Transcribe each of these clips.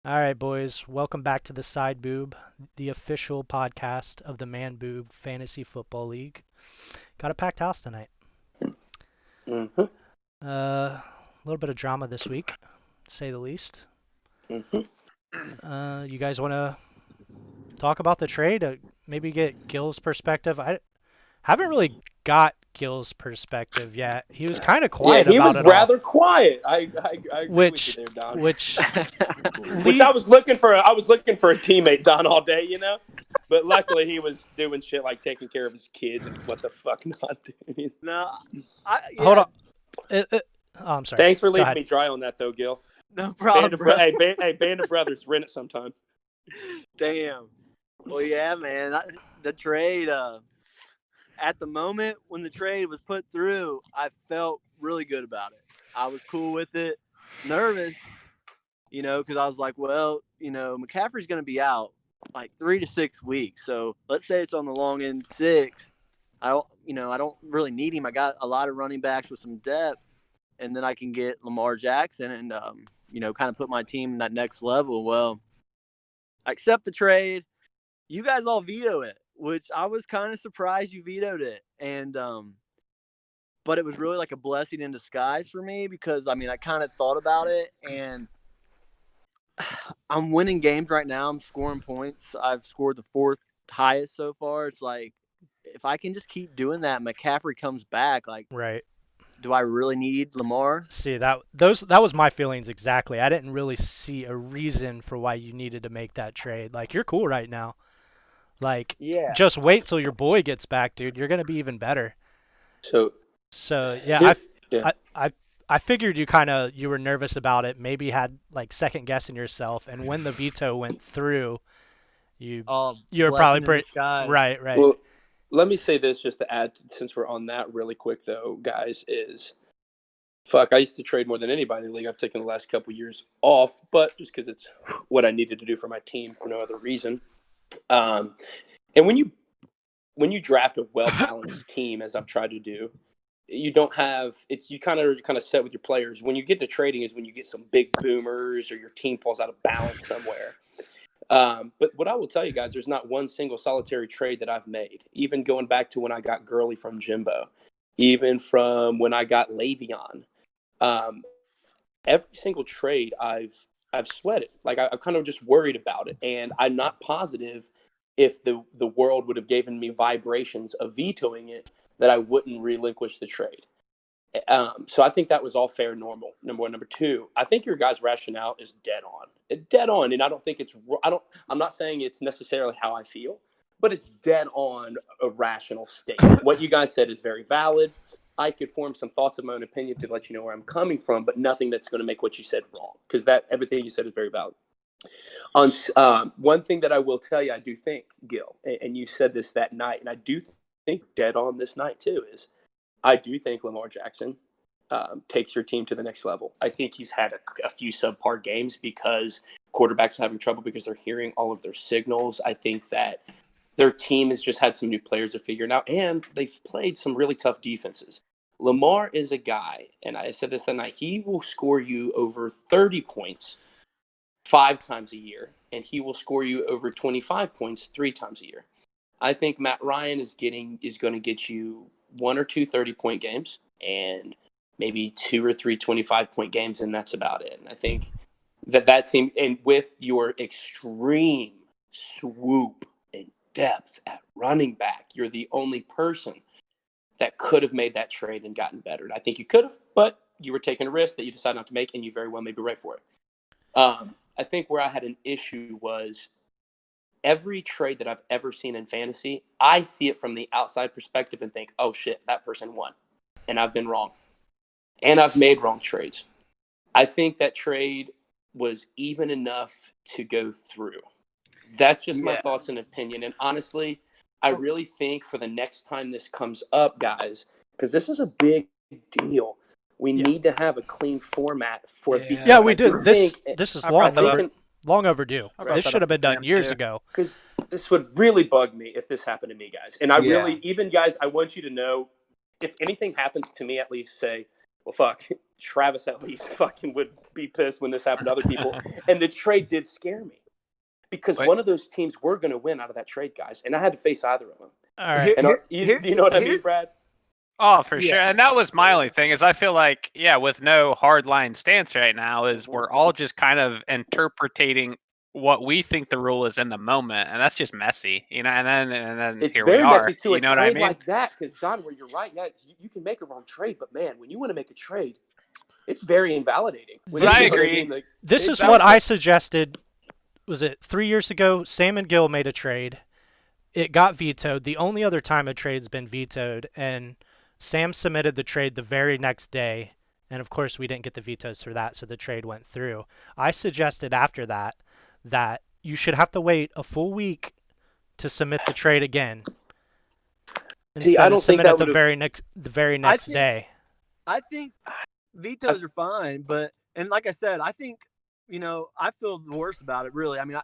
All right, boys, welcome back to the Side Boob, the official podcast of the Man Boob Fantasy Football League. Got a packed house tonight. Mm-hmm. A little bit of drama this week, to say the least. Mm-hmm. You guys want to talk about the trade? Maybe get Gil's perspective. I haven't really got Gil's perspective yet. He was kind of Yeah, quiet he about was it all, rather quiet. I agree with you which there, Don. which Which lead. I was looking for a teammate, Don, all day, But luckily, he was doing shit like taking care of his kids and what the fuck not doing. No, Hold yeah, on. Oh, I'm sorry. Thanks for Go leaving ahead. me dry on that, though, Gil. no problem, bro. Band of Brothers, rent it sometime. Damn. Well, yeah, man. The trade. At the moment when the trade was put through, I felt really good about it. I was cool with it. Nervous, because I was like, well, McCaffrey's going to be out like 3 to 6 weeks. So let's say it's on the long end 6. I don't really need him. I got a lot of running backs with some depth, and then I can get Lamar Jackson and kind of put my team in that next level. Well, I accept the trade. You guys all veto it, which I was kind of surprised you vetoed it. And but it was really like a blessing in disguise for me because I kind of thought about it, and I'm winning games right now. I'm scoring points. I've scored the 4th highest so far. It's like if I can just keep doing that, McCaffrey comes back. Like, Right. do I really need Lamar? See, that was my feelings exactly. I didn't really see a reason for why you needed to make that trade. Like, you're cool right now. Like, Yeah. just wait till your boy gets back, dude. You're gonna be even better. So, So yeah, here, yeah. I figured you were nervous about it. Maybe had like second guessing yourself. And when the veto went through, you Oh, you were probably blessing in pretty disguise. right, right. Well, let me say this just to add, since we're on that really quick, though, guys, is fuck, I used to trade more than anybody in the league. I've taken the last couple of years off, but just because it's what I needed to do for my team for no other reason. Um, and when you draft a well balanced team, as I've tried to do, you don't have it's you kind of set with your players. When you get to trading is when you get some big boomers or your team falls out of balance somewhere. But what I will tell you guys, there's not one single solitary trade that I've made. Even going back to when I got Gurley from Jimbo, even from when I got Le'Veon. Um, every single trade I've sweated. Like I'm kind of just worried about it, and I'm not positive if the world would have given me vibrations of vetoing it that I wouldn't relinquish the trade. So I think that was all fair and normal. Number one, number two, I think your guys' rationale is dead on. Dead on, and I don't think it's. I don't. I'm not saying it's necessarily how I feel, but it's dead on a rational statement. What you guys said is very valid. I could form some thoughts of my own opinion to let you know where I'm coming from, but nothing that's going to make what you said wrong, because that everything you said is very valid. On one thing that I will tell you, I do think, Gil, and you said this that night, and I do think dead on this night too, is I do think Lamar Jackson takes your team to the next level. I think he's had a few subpar games because quarterbacks are having trouble because they're hearing all of their signals. I think that their team has just had some new players to figure it out, and they've played some really tough defenses. Lamar is a guy, and I said this that night, he will score you over 30 points 5 times a year, and he will score you over 25 points 3 times a year. I think Matt Ryan is going to get you one or two 30-point games and maybe two or three 25-point games, and that's about it. And I think that team, and with your extreme swoop and depth at running back, you're the only person that could have made that trade and gotten better. And I think you could have, but you were taking a risk that you decided not to make, and you very well may be right for it. I think where I had an issue was every trade that I've ever seen in fantasy, I see it from the outside perspective and think, oh shit, that person won. And I've been wrong. And I've made wrong trades. I think that trade was even enough to go through. That's just my Yeah. thoughts and opinion. And honestly, I really think for the next time this comes up, guys, because this is a big deal. We Yeah. need to have a clean format for Yeah. veto. Yeah, And we I do do. This think this is I brought that up. long overdue. I brought This that should up have been with done them years too. ago. because this would really bug me if this happened to me, guys. And I really, Yeah. even guys, I want you to know if anything happens to me, at least say, well, fuck, Travis at least fucking would be pissed when this happened to other people. And the trade did scare me because one of those teams were going to win out of that trade, guys, and I had to face either of them. All right. And do you know what I mean, Brad? Oh, for sure. And that was my only thing is I feel like, with no hard line stance right now is we're all just kind of interpreting what we think the rule is in the moment, and that's just messy, and then it's here very we are. messy to you a know trade what I mean? like that because Don, where you're right, you can make a wrong trade, but man, when you want to make a trade, it's very invalidating. I agree. This is what I suggested. Was it 3 years ago? Sam and Gil made a trade. It got vetoed. The only other time a trade's been vetoed, and Sam submitted the trade the very next day, and of course we didn't get the vetoes for that, so the trade went through. I suggested after that you should have to wait a full week to submit the trade again. See, I don't think that the very next day. I think vetoes are fine, and like I said, I think I feel the worst about it. Really, I mean,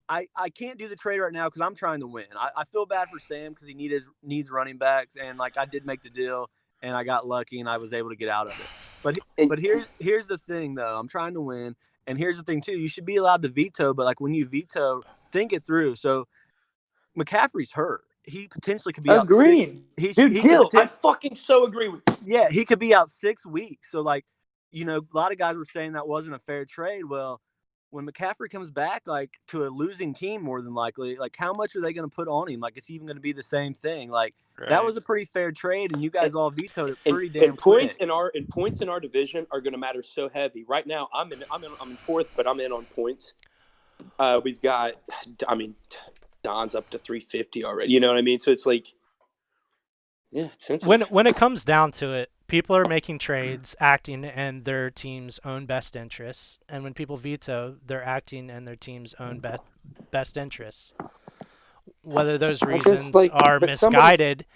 I can't do the trade right now because I'm trying to win. I feel bad for Sam because he needs running backs, and like I did make the deal, and I got lucky, and I was able to get out of it. But here's the thing, though. I'm trying to win, and here's the thing too. You should be allowed to veto, but like when you veto, think it through. So McCaffrey's hurt. He potentially could be out 6. Gil, I fucking so agree with you. Yeah, he could be out 6 weeks. So like, a lot of guys were saying that wasn't a fair trade. Well, when McCaffrey comes back, like to a losing team, more than likely, like how much are they going to put on him? Like, is he even going to be the same thing? Like that was a pretty fair trade, and you guys all vetoed it pretty damn quick. Points in our division are going to matter so heavy. Right now, I'm in 4th, but I'm in on points. We've got, Don's up to 350 already. You know what I mean? So it's like, yeah, it's sensitive. When it comes down to it, people are making trades, acting in their team's own best interests, and when people veto, they're acting in their team's own best interests. Whether those reasons are misguided,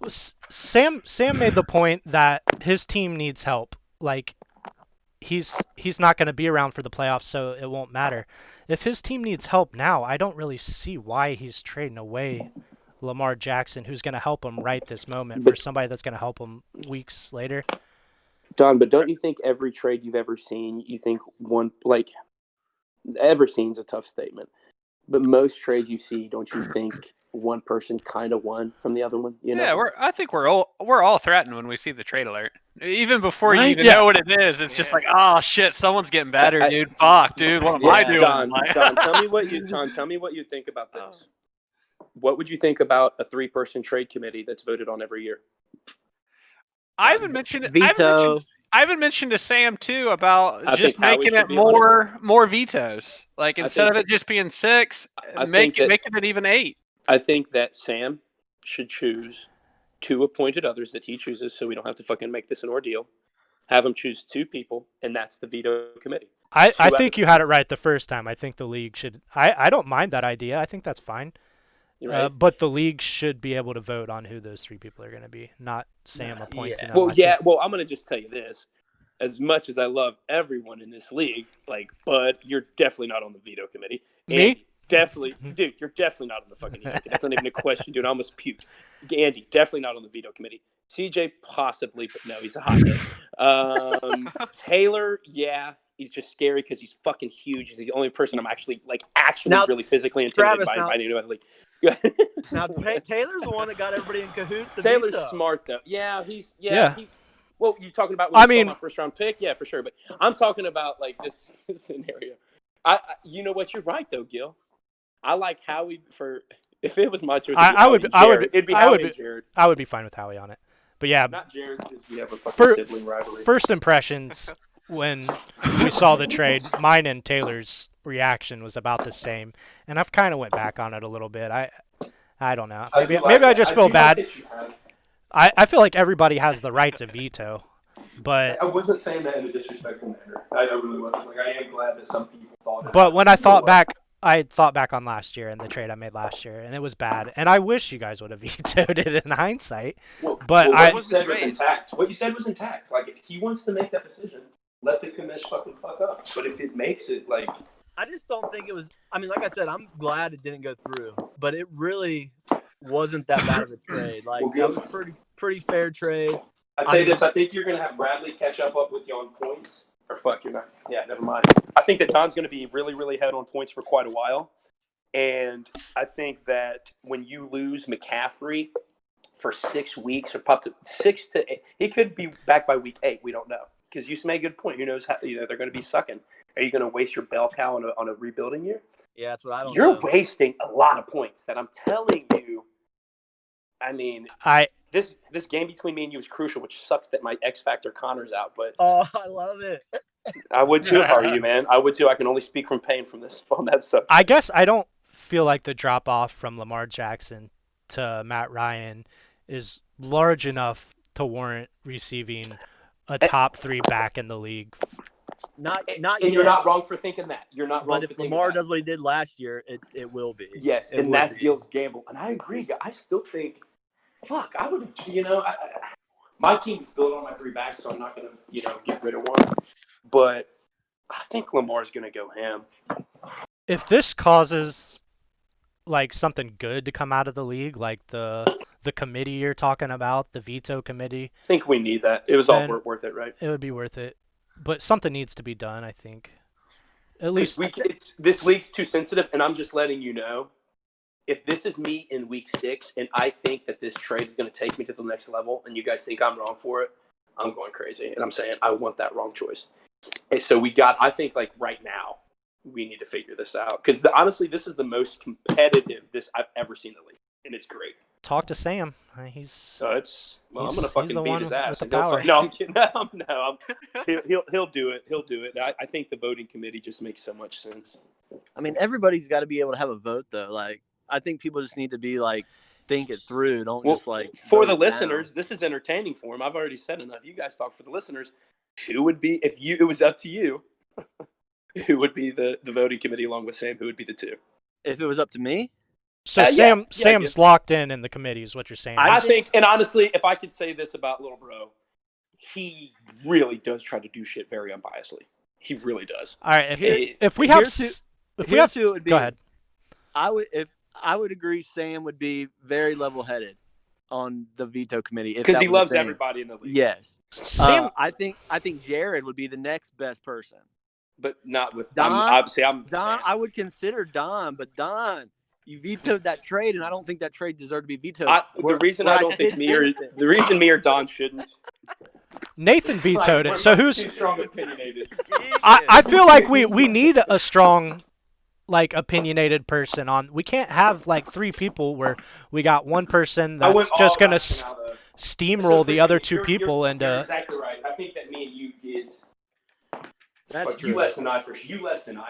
Sam made the point that his team needs help. Like he's not going to be around for the playoffs, so it won't matter. If his team needs help now, I don't really see why he's trading away Lamar Jackson, who's going to help him right this moment, for somebody that's going to help him weeks later. Don, but don't you think every trade you've ever seen, you think ever seen's a tough statement, but most trades you see, don't you think one person kind of won from the other one? Yeah, I think we're all threatened when we see the trade alert. Even before you even know what it is, it's just like, oh shit, someone's getting better, dude. Fuck, dude, what am I doing? Don, tell me what you think about this. What would you think about a 3-person trade committee that's voted on every year? I haven't mentioned it. Veto. I haven't mentioned to Sam too about just making it more vetoes. Like instead of it just being 6, making it even 8. I think that Sam should choose 2 appointed others that he chooses, so we don't have to fucking make this an ordeal. Have him choose 2 people, and that's the veto committee. I think you had it right the first time. I think the league should. I don't mind that idea. I think that's fine. Right. But the league should be able to vote on who those 3 people are going to be, not Sam appointing them. Well, I'm going to just tell you this. As much as I love everyone in this league, Bud, you're definitely not on the veto committee. Me? Definitely. Dude, you're definitely not on the fucking veto. That's not even a question, dude. I almost puked. Andy, definitely not on the veto committee. CJ, possibly, but no, he's a hot Taylor, yeah. He's just scary because he's fucking huge. He's the only person I'm actually really physically intimidated by anybody in the league. Now Taylor's the one that got everybody in cahoots. Taylor's veto. smart though. Yeah, he's Well, you talking about my first round pick? Yeah, for sure. But I'm talking about this scenario. You know what? You're right though, Gil. I like Howie if it was my choice. It'd be Howie and Jared. I would be fine with Howie on it. But yeah, not Jared because we have a fucking sibling rivalry. First impressions when we saw the trade, mine and Taylor's reaction was about the same, and I've kind of went back on it a little bit. I don't know. Maybe I just feel bad. I feel like everybody has the right to veto, but I wasn't saying that in a disrespectful manner. I really wasn't. I am glad that some people thought it. But when I thought back on last year and the trade I made last year, and it was bad. And I wish you guys would have vetoed it in hindsight. What you said was intact. What you said was intact. If he wants to make that decision, let the commission fuck up. But if it makes it I just don't think it was. I mean, like I said, I'm glad it didn't go through, but it really wasn't that bad of a trade. That was pretty fair trade. I'd say this. I think you're going to have Bradley catch up with you on points. Or fuck, you're not. Yeah, never mind. I think that Don's going to be really, really head on points for quite a while. And I think that when you lose McCaffrey for 6 weeks or up to 6 to 8, he could be back by week 8. We don't know. Because you made a good point. Who knows how they're going to be sucking. Are you going to waste your bell cow on a rebuilding year? Yeah, that's what I don't know. You're wasting a lot of points that I'm telling you. I mean, this game between me and you is crucial, which sucks that my X Factor Connor's out. But I love it. I would too if I were you, man. I would too. I can only speak from pain from this on that subject. I guess I don't feel like the drop off from Lamar Jackson to Matt Ryan is large enough to warrant receiving a top 3 back in the league. Not and yet. You're not wrong for thinking that. You're not wrong. But if Lamar does what he did last year, it will be. Yes, and that's Gil's gamble. And I agree. I still think, fuck, I would have. My team's built on my 3 backs, so I'm not going to get rid of one. But I think Lamar's going to go ham. If this causes like something good to come out of the league, like the committee you're talking about, the veto committee, I think we need that. It was all worth it, right? It would be worth it. But something needs to be done, I think. At least this league's too sensitive, and I'm just letting you know. If this is me in week 6, and I think that this trade is going to take me to the next level, and you guys think I'm wrong for it, I'm going crazy. And I'm saying I want that wrong choice. And so I think like right now, we need to figure this out. Because honestly, this is the most competitive I've ever seen in the league. And it's great. Talk to Sam. I'm going to fucking beat his ass. No, I'm kidding. He'll do it. He'll do it. I think the voting committee just makes so much sense. I mean, everybody's got to be able to have a vote, though. Like, I think people just need to be like, think it through. Don't just like. For the listeners, this is entertaining for them. I've already said enough. You guys talk for the listeners. Who would be it was up to you? Who would be the voting committee along with Sam? Who would be the 2? If it was up to me. So Sam's locked in the committee is what you're saying. I think, and honestly, if I could say this about little bro, he really does try to do shit very unbiasedly. He really does. All right, if we have who it would be, go ahead. I would agree Sam would be very level-headed on the veto committee because he loves everybody in the league. Yes. Sam, I think Jared would be the next best person. But not with Don. I'm Don, I would consider Don, but Don, you vetoed that trade, and I don't think that trade deserved to be vetoed. The reason me or Don shouldn't. Nathan vetoed it. So who's too strong opinionated? I feel like we need a strong, like, opinionated person on. We can't have like 3 people where we got one person that's just gonna steamroll the other 2 people and. You're exactly right. I think that me and you did. That's true. You less than I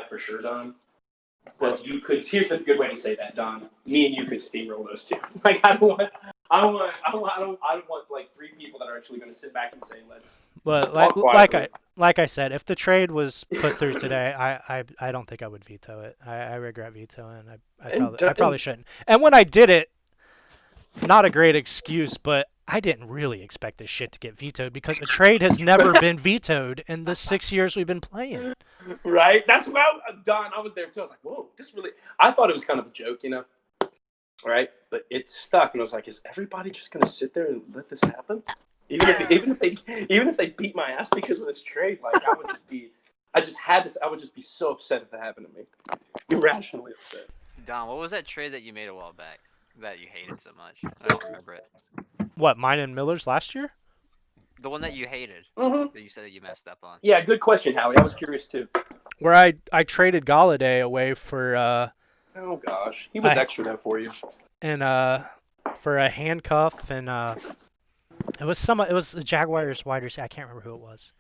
for sure, Don. But you could. Here's a good way to say that, Don. Me and you could steamroll those 2. Like I don't want like 3 people that are actually going to sit back and say let's. But like I said, if the trade was put through today, I don't think I would veto it. I regret vetoing. I probably shouldn't. And when I did it, not a great excuse, but I didn't really expect this shit to get vetoed because a trade has never been vetoed in the 6 years we've been playing. Right? That's why, Don, I was there too. I was like, whoa, I thought it was kind of a joke, Right? But it stuck, and I was like, is everybody just going to sit there and let this happen? Even if they beat my ass because of this trade, like I would just be so upset if that happened to me. Irrationally upset. Don, what was that trade that you made a while back that you hated so much? I don't remember it. What, mine and Miller's last year? The one that you hated, that you said that you messed up on. Yeah, good question, Howie. I was curious too. Where I traded Galladay away for oh gosh, he was extra though for you. And for a handcuff and it was a Jaguars wide receiver. I can't remember who it was.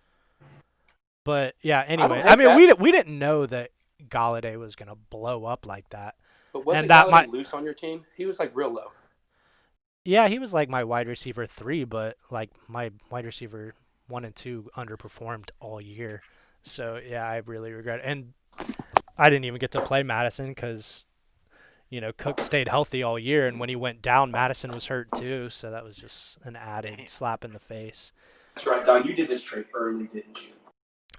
But yeah, anyway, I mean we didn't know that Galladay was gonna blow up like that. But wasn't Galladay loose on your team? He was like real low. Yeah, he was like my wide receiver 3, but like my wide receiver 1 and 2 underperformed all year. So yeah, I really regret it. And I didn't even get to play Madison because, Cook stayed healthy all year, and when he went down, Madison was hurt too. So that was just an added slap in the face. That's right, Don. You did this trade early, didn't you?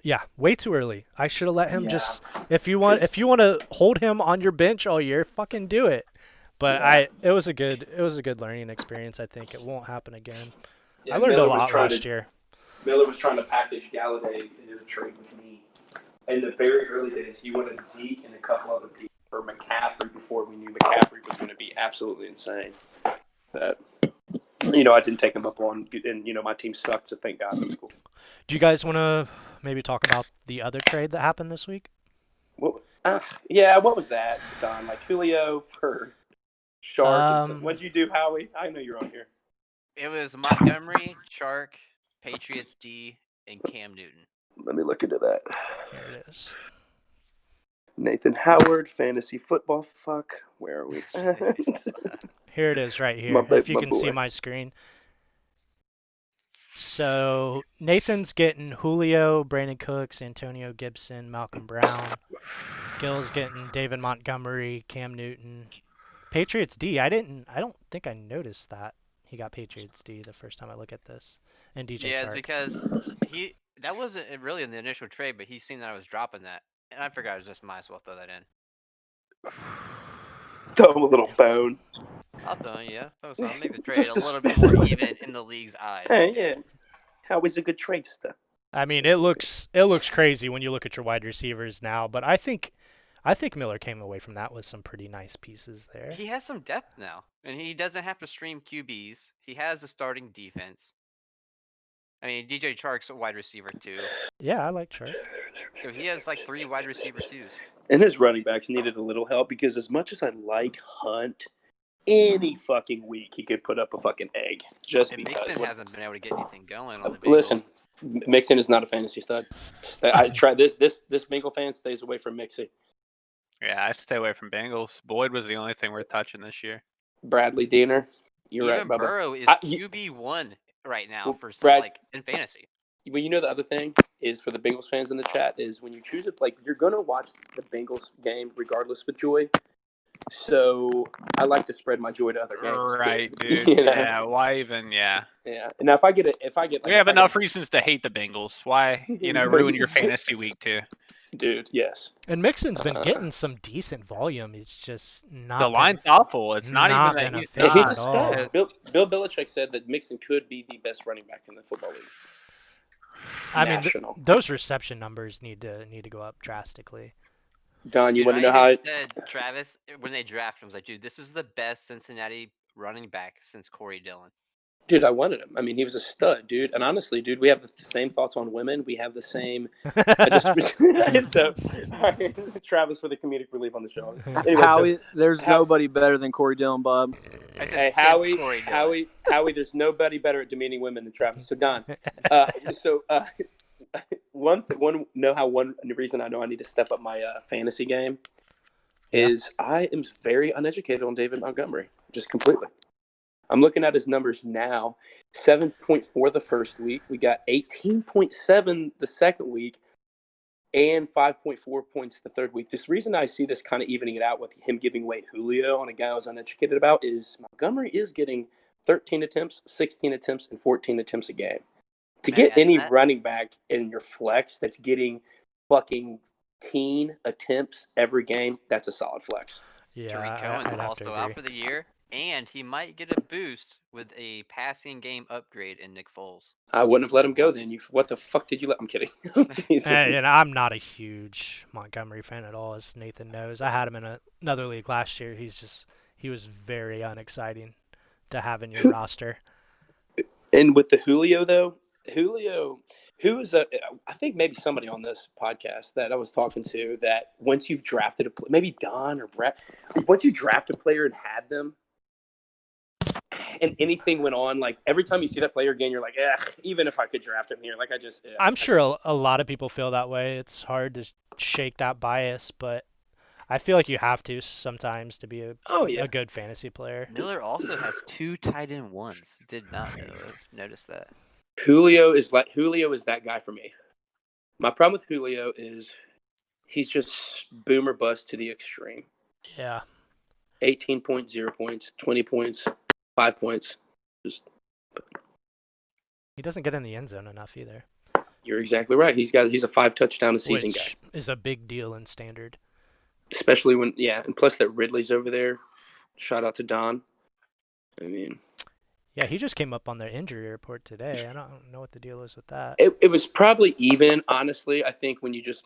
Yeah, way too early. I should have let him just. If you want to hold him on your bench all year, fucking do it. But it was a good learning experience. I think it won't happen again. I learned a lot last year. Miller was trying to package Galladay into a trade with me. In the very early days, he wanted Zeke and a couple other people for McCaffrey before we knew McCaffrey was going to be absolutely insane. That, I didn't take him up on, and my team sucked, so thank God. That was cool. Do you guys want to maybe talk about the other trade that happened this week? What was that, Don? Like Julio for Shark. What'd you do, Howie? I know you're on here. It was Montgomery, Chark, Patriots D, and Cam Newton. Let me look into that. Here it is. Nathan Howard, fantasy football. Fuck, where are we? Here it is, right here. If you can see my screen. So Nathan's getting Julio, Brandon Cooks, Antonio Gibson, Malcolm Brown. Gil's getting David Montgomery, Cam Newton. Patriots D. I don't think I noticed that he got Patriots D the first time I look at this. And DJ Yeah, Chark. it's because that wasn't really in the initial trade, but he's seen that I was dropping that, and I figured I just might as well throw that in. Throw him a little bone. I'll throw it, yeah. Throw some. Make the trade a little bit more even in the league's eyes. Hey, yeah. Howie's a good tradester. I mean, it looks crazy when you look at your wide receivers now, but I think Miller came away from that with some pretty nice pieces there. He has some depth now, and he doesn't have to stream QBs. He has a starting defense. I mean, DJ Chark's a wide receiver too. Yeah, I like Chark. So he has like 3 wide receiver twos. And his running backs needed a little help because as much as I like Hunt, any fucking week he could put up a fucking egg. Just and because. Mixon hasn't been able to get anything going on the Bengals. Listen, Mixon is not a fantasy stud. I tried this Bengal fan stays away from Mixon. Yeah, I stay away from Bengals. Boyd was the only thing worth touching this year. Bradley Diener. You're Even right, Bubba. Burrow is QB1 right now for some, like in fantasy. Well, the other thing is for the Bengals fans in the chat is when you choose it, like you're gonna watch the Bengals game regardless with joy. So I like to spread my joy to other games. Right, too. dude. Yeah, why even? Yeah. Yeah. Now if I get, we have enough reasons to hate the Bengals. Why, ruin your fantasy week too? Dude, yes. And Mixon's been getting some decent volume. He's just not. The line's awful. It's not even that he's a stud. Bill Belichick said that Mixon could be the best running back in the football league. I mean, those reception numbers need to go up drastically. Don, you want to know how said Travis when they drafted him was like, dude, this is the best Cincinnati running back since Corey Dillon. Dude, I wanted him. I mean, he was a stud, dude. And honestly, dude, we have the same thoughts on women. We have the same. Travis for the comedic relief on the show. Anyways, Howie, there's nobody better than Corey Dillon, Bob. Hey, Howie, there's nobody better at demeaning women than Travis. So Don, one reason I know I need to step up my fantasy game is I am very uneducated on David Montgomery, just completely. I'm looking at his numbers now. 7.4 the first week. We got 18.7 the second week and 5.4 points the third week. This reason I see this kind of evening it out with him giving away Julio on a guy I was uneducated about is Montgomery is getting 13 attempts, 16 attempts, and 14 attempts a game. To get any running back in your flex that's getting fucking teen attempts every game, that's a solid flex. Yeah, Tariq Cohen's also out for the year. And he might get a boost with a passing game upgrade in Nick Foles. I wouldn't have let him go then. What the fuck did you let? I'm kidding. And I'm not a huge Montgomery fan at all, as Nathan knows. I had him in another league last year. He was very unexciting to have in your roster. And with the Julio though, who is I think maybe somebody on this podcast that I was talking to that once you've drafted maybe Don or Brett, once you draft a player and had them. And anything went on, like every time you see that player again, you're like, even if I could draft him here, like I'm sure a lot of people feel that way. It's hard to shake that bias, but I feel like you have to sometimes to be a good fantasy player. Miller also has 2 tight end ones. Did not notice that. Julio is that guy for me. My problem with Julio is he's just boomer bust to the extreme. Yeah. 18.0 points, 20 points. 5 points. He doesn't get in the end zone enough either. You're exactly right. He's a 5 touchdown a season guy. Which is a big deal in standard. Especially and plus that Ridley's over there. Shout out to Don. I mean. Yeah, he just came up on the injury report today. I don't know what the deal is with that. It was probably even, honestly. I think when you just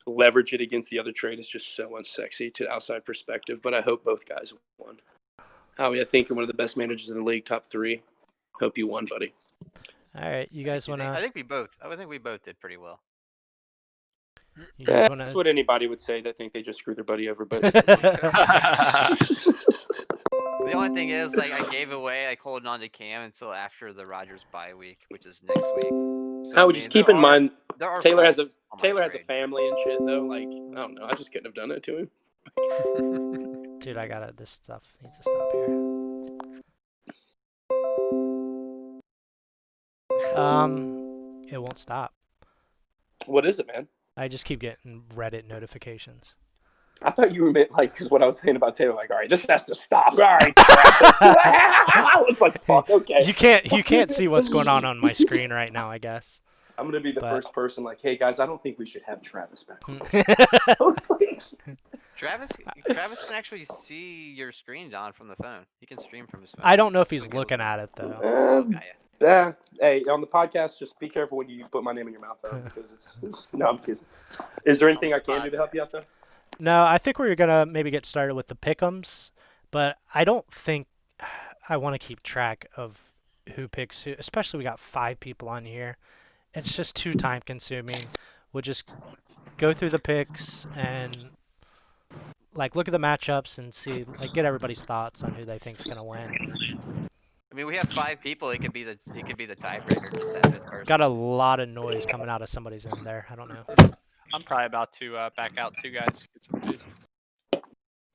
leverage it against the other trade, it's just so unsexy to outside perspective. But I hope both guys won. Howie, I think you're one of the best managers in the league, top 3. Hope you won, buddy. All right, you guys want I to? think we both did pretty well. You guys want That's to? what anybody would say that think they just screwed their buddy over. But The only thing is, like, I gave away holding on to Cam until after the Rodgers bye week, which is next week. So, I would just keep in mind there are Taylor has faults a on my Taylor has a trade. family and shit though. Like I don't know, I just couldn't have done it to him. Dude, I gotta. This stuff needs to stop here. It won't stop. What is it, man? I just keep getting Reddit notifications. I thought you meant like because what I was saying about Taylor. Like, all right, this has to stop. All right, I was like, fuck, okay. You can't see what's going on my screen right now, I guess. I'm gonna be the first person. Like, hey guys, I don't think we should have Travis back. Travis can actually see your screen, Don, from the phone. He can stream from his phone. I don't know if he's looking at it though. Hey, on the podcast, just be careful when you put my name in your mouth, though, because it's no, I'm kidding. Is there anything I can do to help you out, though? No, I think we're gonna maybe get started with the pick'ems, but I don't think I want to keep track of who picks who. Especially we got 5 people on here. It's just too time consuming. We'll just go through the picks and like look at the matchups and see, like, get everybody's thoughts on who they think's gonna win. I mean, we have 5 people. It could be the tiebreaker. Just that 5th person. Got a lot of noise coming out of somebody's in there. I don't know. I'm probably about to back out too, guys. Get some food.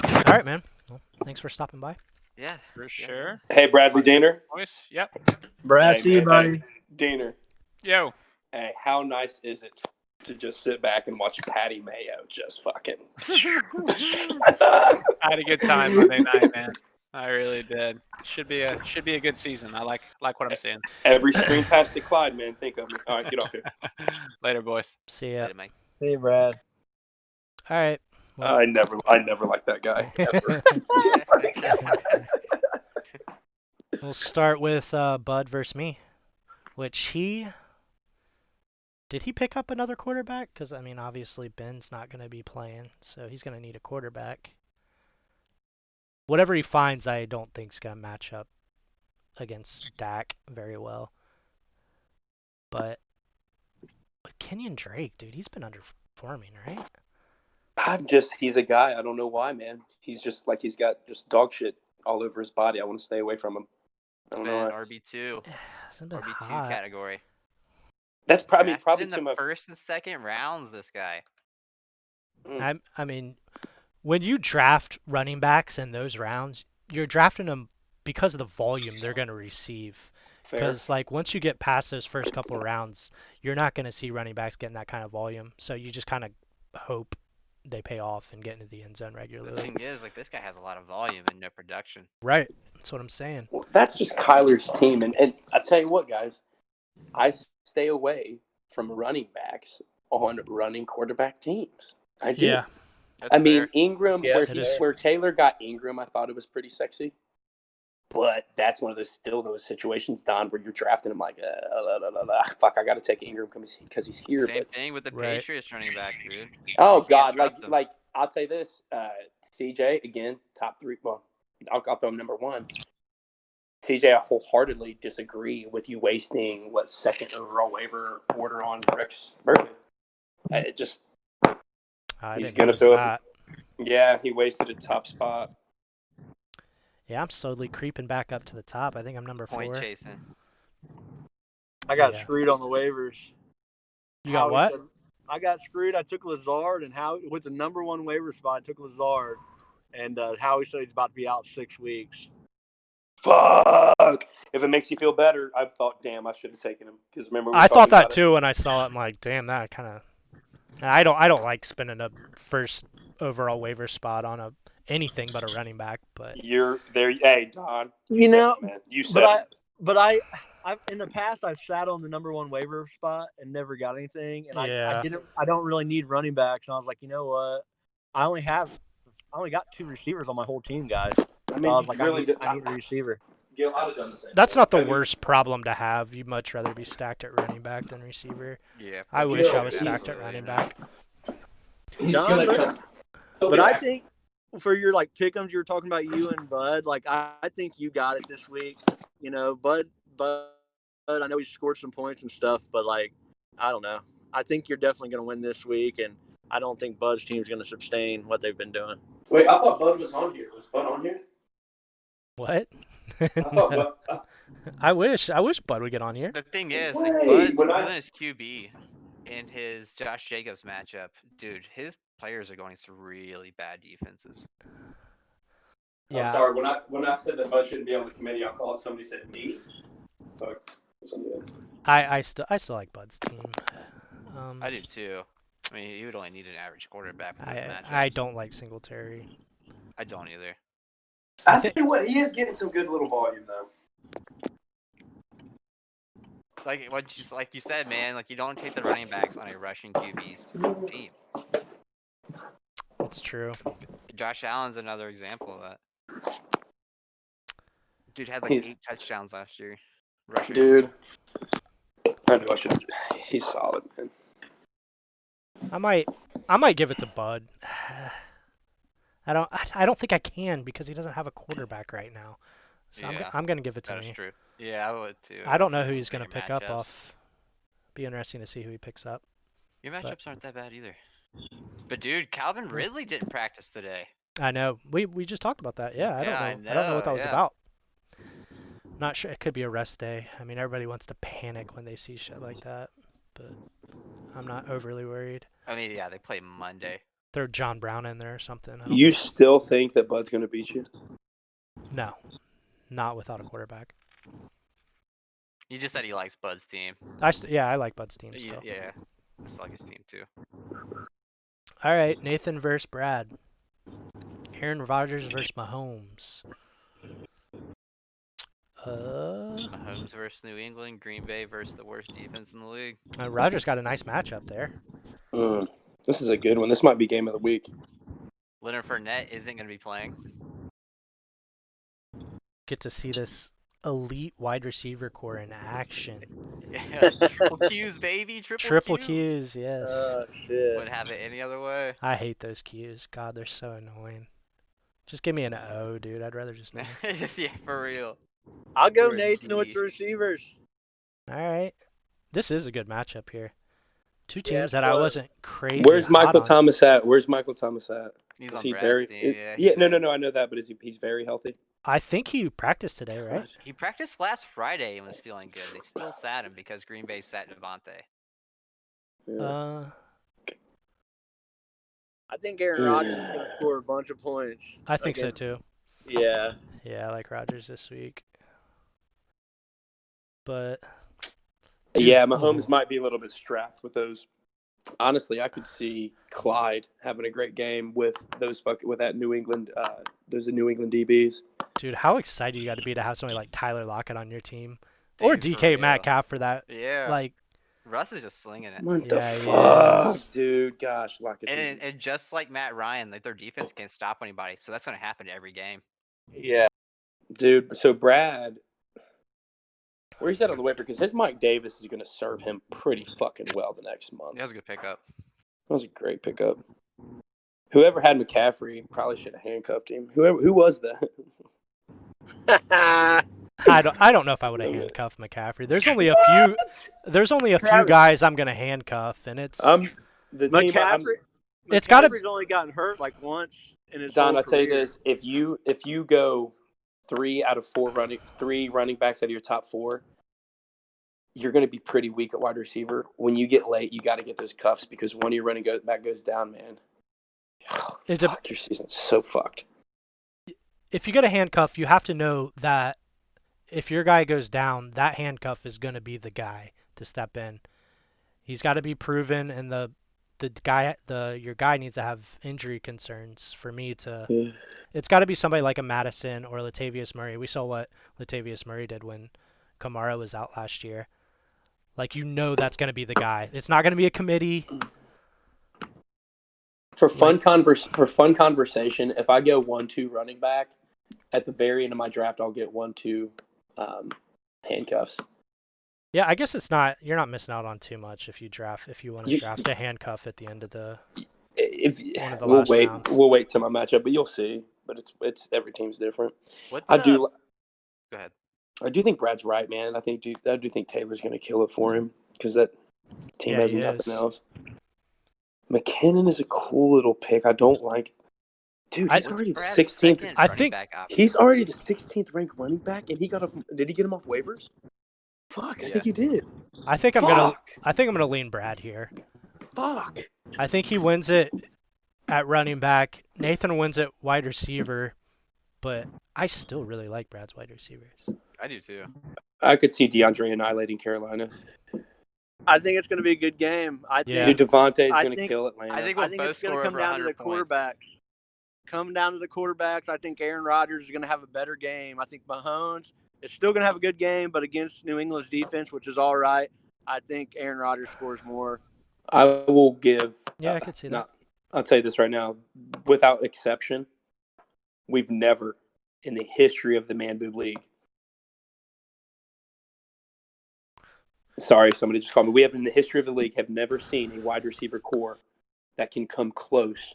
All right, man. Well, thanks for stopping by. Yeah, For sure. Hey, Bradley Diener. Boys, yep. Brad, Hey, see you, man, buddy. hey, Diener. Yo. Hey, how nice is it to just sit back and watch Patty Mayo just fucking? I had a good time Monday night, man. I really did. Should be a good season. I like what I'm seeing. Every screen pass to Clyde, man. Think of me. All right, get off here. Later, boys. See ya. Later, Mike. Hey, Brad. All right. Well, I never liked that guy. Ever. we'll start with Bud versus me, which did he pick up another quarterback? Because I mean, obviously Ben's not going to be playing, so he's going to need a quarterback. Whatever he finds, I don't think is going to match up against Dak very well. But Kenyon Drake, dude, he's been underperforming, right? He's a guy. I don't know why, man. He's just like, he's got just dog shit all over his body. I want to stay away from him. I don't know why. RB2. Hasn't been RB2 hot. category. That's probably Drafted in too the much. first and second rounds, this guy. I mean, when you draft running backs in those rounds, you're drafting them because of the volume they're going to receive. Fair. Because like once you get past those first couple of rounds, you're not going to see running backs getting that kind of volume. So you just kind of hope they pay off and get into the end zone The regularly. thing is, like, this guy has a lot of volume and no production. Right. That's what I'm saying. Well, that's just Kyler's team. And I tell you what, guys, I stay away from running backs on running quarterback teams. I do. Yeah. That's I mean, fair. Ingram, Yeah, where Taylor got Ingram, I thought it was pretty sexy. But that's one of those situations, Don, where you're drafting him like, fuck, I got to take Ingram because he's here. Same But, thing with the Right. Patriots running back, dude. oh, You can't God. trust them. Like I'll tell you this. CJ, again, top 3. Well, I'll throw him number 1. CJ, I wholeheartedly disagree with you wasting, second overall waiver order on Rex Burkhead. It just, I He's didn't gonna notice throw it. that. yeah, he wasted a top spot. Yeah, I'm slowly creeping back up to the top. I think I'm number 4. Point chasing. I got Yeah. screwed on the waivers. You got Howie what? said- I got screwed. I took Lazard, and with the number 1 waiver spot, I took Lazard. And Howie said he's about to be out 6 weeks. Fuck. If it makes you feel better, I thought, damn, I should have taken him. Because remember, we were I thought talking that about it. too when I saw it. I'm like, damn, that kind of. I don't like spending a first overall waiver spot on anything but a running back. But You're there. Hey, Don. You know, man, you said but I've in the past I've sat on the number 1 waiver spot and never got anything, and Yeah. I don't really need running backs, and I was like, you know what, I only got 2 receivers on my whole team, guys. I mean, So I was you like, really did. I need a receiver. Gil, I'd have done the same. That's thing. not the I mean, worst problem to have. You'd much rather be stacked at running back than receiver. Yeah, I for wish I sure, was stacked at absolutely, running no. back. He's John, gonna come. But I think for your like pick'ems, you were talking about you and Bud. Like I think you got it this week. You know, Bud. I know he scored some points and stuff, but like I don't know. I think you're definitely going to win this week, and I don't think Bud's team's going to sustain what they've been doing. Wait, I thought Bud was on here. Was Bud on here? What? I thought Bud. I wish Bud would get on here. The thing is, Wait, like Bud's when other I- than his QB in his Josh Jacobs matchup, dude, his players are going through really bad defenses. Yeah. I'm sorry. When I said that Bud shouldn't be on the committee, I thought somebody said me. Fuck. I still like Bud's team. I do too. I mean, you would only need an average quarterback with those matchups. I don't like Singletary. I don't either. I tell you what, he is getting some good little volume though. Like you said, man, like you don't take the running backs on a rushing QB's team. It's true. Josh Allen's another example of that. Dude had like He's- 8 touchdowns last year. Rushing. Dude, I know I should. He's solid, man. I might give it to Bud. I don't think I can because he doesn't have a quarterback right now. So Yeah, I'm gonna give it to That's me. true. Yeah, I would too. I don't know who he's Your gonna pick up matchups. off. Be interesting to see who he picks up. Your matchups aren't that bad either. But dude, Calvin Ridley didn't practice today. I know. We just talked about that. Yeah, I Yeah, don't know. I don't know what that was yeah. about. Not sure. It could be a rest day. I mean, everybody wants to panic when they see shit like that, but I'm not overly worried. I mean, yeah, they play Monday. Throw John Brown in there or something. I don't You still think that Bud's gonna beat you? No, not without a quarterback. He just said he likes Bud's team. Yeah, I like Bud's team still. Yeah, I still like his team too. All right, Nathan versus Brad. Aaron Rodgers versus Mahomes. Mahomes versus New England, Green Bay versus the worst defense in the league. Rodgers got a nice matchup there. This is a good one. This might be game of the week. Leonard Fournette isn't going to be playing. Get to see this elite wide receiver core in action. Yeah, triple Qs, baby. Triple Qs. Qs, yes. Shit. Wouldn't have it any other way. I hate those Qs. God, they're so annoying. Just give me an O, dude. I'd rather just know. Yeah, for real. I'll go Or a Nathan with D. the receivers. All right. This is a good matchup here. Two Yeah, teams that I wasn't crazy. Where's hot Michael on. Thomas at? Where's Michael Thomas at? He's Is on he Brad's very? team. No. I know that, but he's very healthy. I think he practiced today, right? He practiced last Friday and was feeling good. They still sat him because Green Bay sat Devontae. Yeah. I think Aaron Rodgers is going to score a bunch of points. I think so against- too. Yeah. Yeah, I like Rodgers this week. But Yeah, Mahomes might be a little bit strapped with those. Honestly, I could see Clyde having a great game with those with that New England, those New England DBs. dude, how excited you got to be to have somebody like Tyler Lockett on your team, or Dude, for DK real. Metcalf for that. Yeah. Like, Russ is just slinging it. What Yeah, he the fuck, is. dude? Gosh, Lockett. And just like Matt Ryan, like their defense can't stop anybody. So that's going to happen every game. Yeah. Dude, so Brad, where's that on the waiver? Because his Mike Davis is going to serve him pretty fucking well the next month. That was a good pickup. That was a great pickup. Whoever had McCaffrey probably should have handcuffed him. Who was that? I don't know if I would have handcuffed McCaffrey. There's only a few guys I'm gonna handcuff, and it's McCaffrey. It's gotta- McCaffrey's only gotten hurt like once in his Don, whole I'll tell you career. this: if you go 3 out of 4 running backs out of your top 4, you're going to be pretty weak at wide receiver. When you get late, you got to get those cuffs because one of your running back goes down, man. Your season's so fucked. If you get a handcuff, you have to know that if your guy goes down, that handcuff is gonna be the guy to step in. He's got to be proven, and your guy needs to have injury concerns for me to. Yeah. It's got to be somebody like a Madison or Latavius Murray. We saw what Latavius Murray did when Kamara was out last year. Like, that's going to be the guy. It's not going to be a committee. For fun conversation, if I go 1-2 running back, at the very end of my draft, I'll get 1-2 handcuffs. Yeah, I guess it's not. You're not missing out on too much if you want to You- draft a handcuff at the end of the If one of the we'll last wait, rounds. we'll wait till my matchup, but you'll see. But it's every team's different. What's I Go ahead. do think Brad's right, man. I do think Taylor's going to kill it for him because that team Yeah, has he nothing is. else. McKinnon is a cool little pick. I don't like. Dude, he's I- already the Brad's 16th. second I running think back option. He's already the 16th ranked running back, and he got did he get him off waivers? Fuck, I Yeah. think he did. I think I'm gonna lean Brad here. Fuck. I think he wins it at running back. Nathan wins it wide receiver, but I still really like Brad's wide receivers. I do too. I could see DeAndre annihilating Carolina. I think it's going to be a good game. I Yeah. think Dude, Devontae is I going to think- kill Atlanta. I think I we'll think both it's going score to come over down to the 100 points. quarterbacks. Come down to the quarterbacks. I think Aaron Rodgers is going to have a better game. I think Mahomes is still going to have a good game, but against New England's defense, which is all right, I think Aaron Rodgers scores more. I will give. Yeah, I could see that. I'll tell you this right now, without exception, we've never, in the history of the Man Boob League. Sorry, somebody just called me. We have, in the history of the league, have never seen a wide receiver core that can come close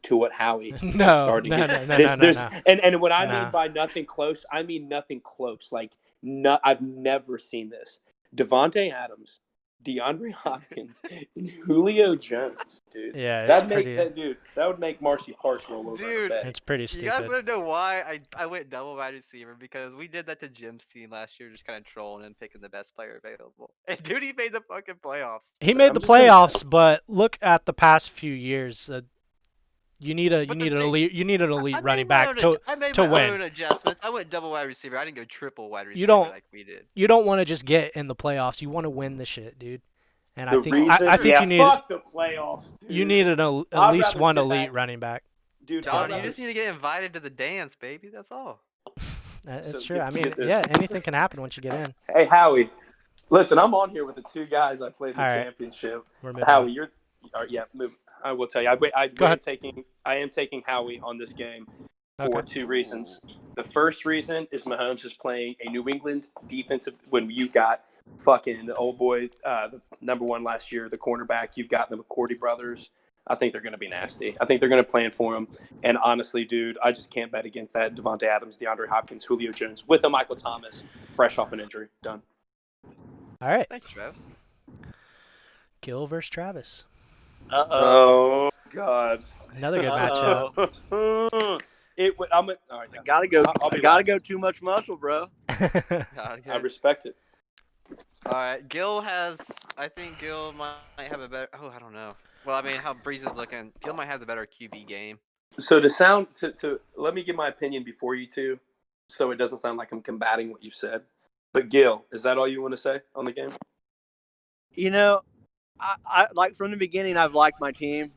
to what Howie is No, starting. no. And what I No. mean by nothing close, I mean nothing close. Like, I've never seen this. Devontae Adams, DeAndre Hopkins, and Julio Jones, dude. Yeah, That would make Marcy Parks roll over. Dude, in bed. It's pretty You guys stupid. want to know why I went double wide receiver? Because we did that to Jim's team last year, just kind of trolling and picking the best player available. And dude, he made the fucking playoffs. He made I'm the just gonna playoffs, but look at the past few years. You need an But the thing- elite I running made my back own I made to my win. own adjustments. I went double wide receiver. I didn't go triple wide receiver don't- like we did. You don't want to just get in the playoffs. You want to win the shit, dude. And I think yeah, you need fuck the playoffs. Dude. you need at I'd least rather one sit elite back. running back. Dude, Don, I'd you just rather- need to get invited to the dance, baby. That's all. That's So true. get- I mean, get this. yeah, anything can happen once you get in. Hey Howie, listen, I'm on here with the two guys I played in the All right. championship. We're moving Howie, on. you're. Yeah, move. I will tell you. I Go ahead. am taking Howie on this game for Okay. two reasons. The first reason is Mahomes is playing a New England defensive. When you got fucking the old boy, the number one last year, the cornerback. You've got the McCourty brothers. I think they're going to be nasty. I think they're going to plan for him. And honestly, dude, I just can't bet against that. Devontae Adams, DeAndre Hopkins, Julio Jones with a Michael Thomas, fresh off an injury. Done. All right. Thank you, Travis. Gil versus Travis. Oh God. Another good matchup. Uh-oh. All right. I gotta go. I'll be I gotta last. go too much muscle, bro. God, I good. respect it. All right, Gil has. I think Gil might have a better. Oh, I don't know. Well, I mean, how Breeze is looking, Gil might have the better QB game. So to let me give my opinion before you two, so it doesn't sound like I'm combating what you said. But Gil, is that all you want to say on the game? You know, I like from the beginning. I've liked my team,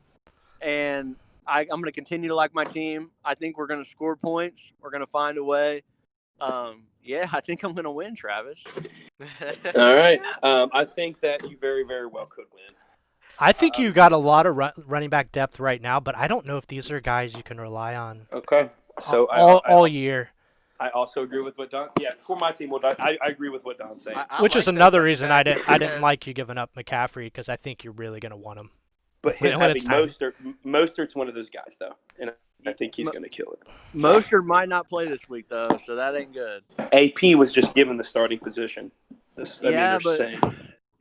and I'm going to continue to like my team. I think we're going to score points. We're going to find a way. Yeah, I think I'm going to win, Travis. All right. I think that you very, very well could win. I think you got a lot of running back depth right now, but I don't know if these are guys you can rely on Okay. So all year. I also agree with what Don. Yeah, for my team, I agree with what Don's saying. I Which like is those another running reason I backs didn't because- like you giving up McCaffrey, because I think you're really gonna want him. But when him having it's time. Mostert's one of those guys, though, and I think he's going to kill it. Mostert might not play this week, though, so that ain't good. AP was just given the starting position. Yeah, but saying.